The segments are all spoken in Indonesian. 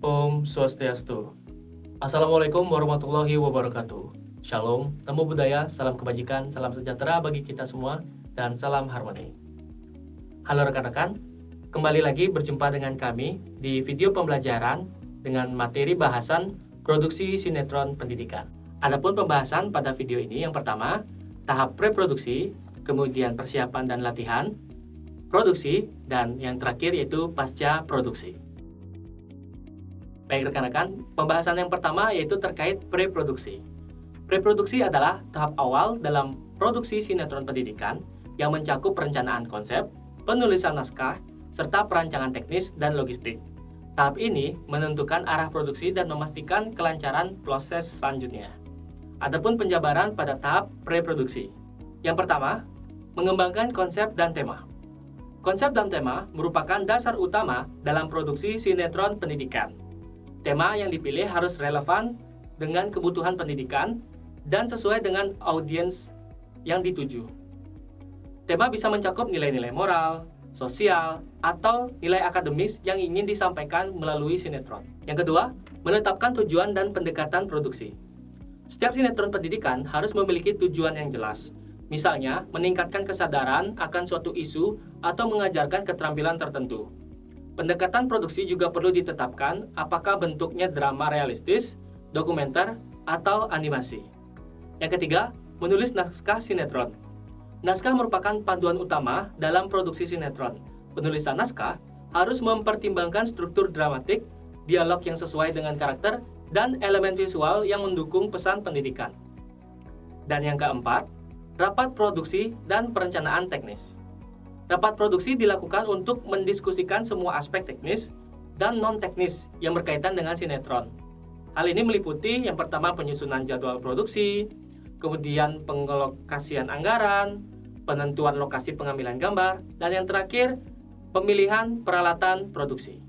Om Swastiastu. Assalamualaikum warahmatullahi wabarakatuh. Shalom, temu budaya, salam kebajikan, salam sejahtera bagi kita semua, dan salam harmoni. Halo rekan-rekan, kembali lagi berjumpa dengan kami di video pembelajaran dengan materi bahasan produksi sinetron pendidikan. Adapun pembahasan pada video ini yang pertama, tahap preproduksi, kemudian persiapan dan latihan, produksi, dan yang terakhir yaitu pasca produksi. Baik rekan-rekan, pembahasan yang pertama yaitu terkait preproduksi. Preproduksi adalah tahap awal dalam produksi sinetron pendidikan yang mencakup perencanaan konsep, penulisan naskah, serta perancangan teknis dan logistik. Tahap ini menentukan arah produksi dan memastikan kelancaran proses selanjutnya. Adapun penjabaran pada tahap preproduksi. Yang pertama, mengembangkan konsep dan tema. Konsep dan tema merupakan dasar utama dalam produksi sinetron pendidikan. Tema yang dipilih harus relevan dengan kebutuhan pendidikan dan sesuai dengan audiens yang dituju. Tema bisa mencakup nilai-nilai moral, sosial, atau nilai akademis yang ingin disampaikan melalui sinetron. Yang kedua, menetapkan tujuan dan pendekatan produksi. Setiap sinetron pendidikan harus memiliki tujuan yang jelas. Misalnya, meningkatkan kesadaran akan suatu isu atau mengajarkan keterampilan tertentu. Pendekatan produksi juga perlu ditetapkan apakah bentuknya drama realistis, dokumenter, atau animasi. Yang ketiga, menulis naskah sinetron. Naskah merupakan panduan utama dalam produksi sinetron. Penulisan naskah harus mempertimbangkan struktur dramatik, dialog yang sesuai dengan karakter, dan elemen visual yang mendukung pesan pendidikan. Dan yang keempat, rapat produksi dan perencanaan teknis. Rapat produksi dilakukan untuk mendiskusikan semua aspek teknis dan non-teknis yang berkaitan dengan sinetron. Hal ini meliputi yang pertama penyusunan jadwal produksi, kemudian pengelokasian anggaran, penentuan lokasi pengambilan gambar, dan yang terakhir pemilihan peralatan produksi.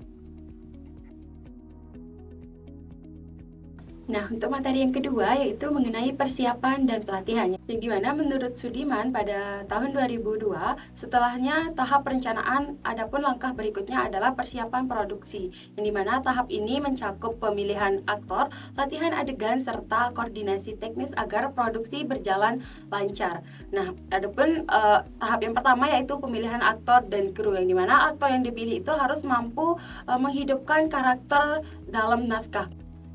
Nah, untuk materi yang kedua yaitu mengenai persiapan dan pelatihannya. Yang dimana menurut Sudiman pada tahun 2002, setelahnya tahap perencanaan, adapun langkah berikutnya adalah persiapan produksi. Yang dimana tahap ini mencakup pemilihan aktor, latihan adegan, serta koordinasi teknis agar produksi berjalan lancar. Nah, adapun tahap yang pertama yaitu pemilihan aktor dan kru. Yang dimana aktor yang dipilih itu harus mampu menghidupkan karakter dalam naskah.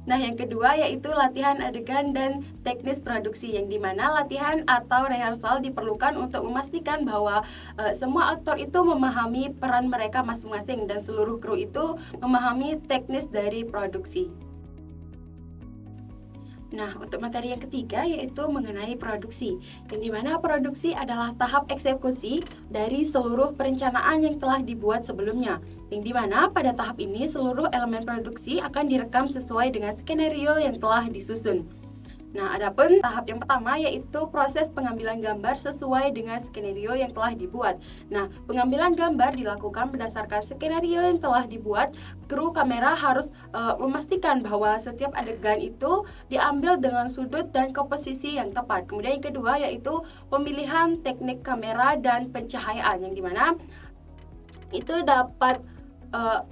Nah, yang kedua yaitu latihan adegan dan teknis produksi, yang dimana latihan atau rehearsal diperlukan untuk memastikan bahwa semua aktor itu memahami peran mereka masing-masing dan seluruh kru itu memahami teknis dari produksi. Nah, untuk materi yang ketiga yaitu mengenai produksi, yang dimana produksi adalah tahap eksekusi dari seluruh perencanaan yang telah dibuat sebelumnya, yang dimana pada tahap ini seluruh elemen produksi akan direkam sesuai dengan skenario yang telah disusun. Nah, adapun tahap yang pertama yaitu proses pengambilan gambar sesuai dengan skenario yang telah dibuat. Nah, pengambilan gambar dilakukan berdasarkan skenario yang telah dibuat. Kru kamera harus memastikan bahwa setiap adegan itu diambil dengan sudut dan komposisi yang tepat. Kemudian yang kedua yaitu pemilihan teknik kamera dan pencahayaan, yang dimana itu dapat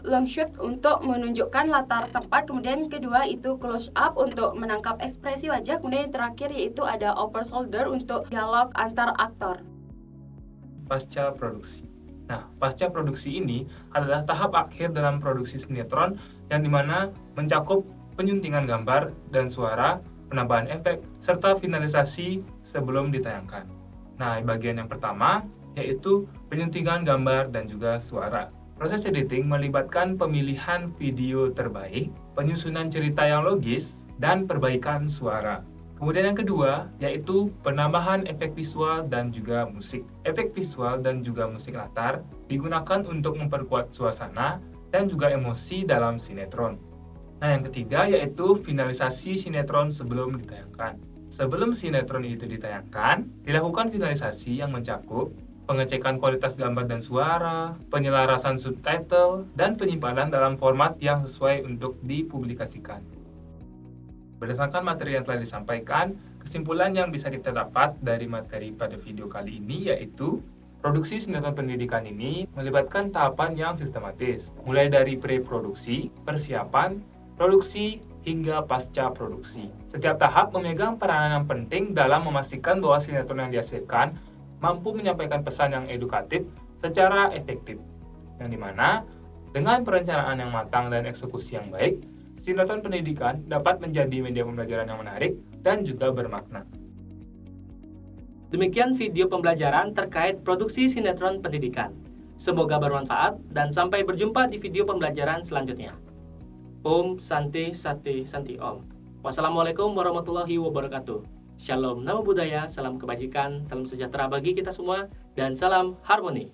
long shot untuk menunjukkan latar tempat, kemudian kedua itu close up untuk menangkap ekspresi wajah, kemudian yang terakhir yaitu ada over shoulder untuk dialog antar aktor. Pasca produksi. Nah, pasca produksi ini adalah tahap akhir dalam produksi sinetron yang dimana mencakup penyuntingan gambar dan suara, penambahan efek, serta finalisasi sebelum ditayangkan. Nah, bagian yang pertama yaitu penyuntingan gambar dan juga suara. Proses editing melibatkan pemilihan video terbaik, penyusunan cerita yang logis, dan perbaikan suara. Kemudian yang kedua, yaitu penambahan efek visual dan juga musik. Efek visual dan juga musik latar digunakan untuk memperkuat suasana dan juga emosi dalam sinetron. Nah, yang ketiga yaitu finalisasi sinetron sebelum ditayangkan. Sebelum sinetron itu ditayangkan, dilakukan finalisasi yang mencakup pengecekan kualitas gambar dan suara, penyelarasan subtitle, dan penyimpanan dalam format yang sesuai untuk dipublikasikan. Berdasarkan materi yang telah disampaikan, kesimpulan yang bisa kita dapat dari materi pada video kali ini yaitu produksi sinetron pendidikan ini melibatkan tahapan yang sistematis, mulai dari pre-produksi, persiapan, produksi hingga pasca produksi. Setiap tahap memegang peranan yang penting dalam memastikan bahwa sinetron yang dihasilkan mampu menyampaikan pesan yang edukatif secara efektif. Yang dimana dengan perencanaan yang matang dan eksekusi yang baik, sinetron pendidikan dapat menjadi media pembelajaran yang menarik dan juga bermakna. Demikian video pembelajaran terkait produksi sinetron pendidikan. Semoga bermanfaat dan sampai berjumpa di video pembelajaran selanjutnya. Om Santi Sati Santi Om. Wassalamualaikum warahmatullahi wabarakatuh. Shalom Namo Buddhaya, salam kebajikan, salam sejahtera bagi kita semua, dan salam harmoni.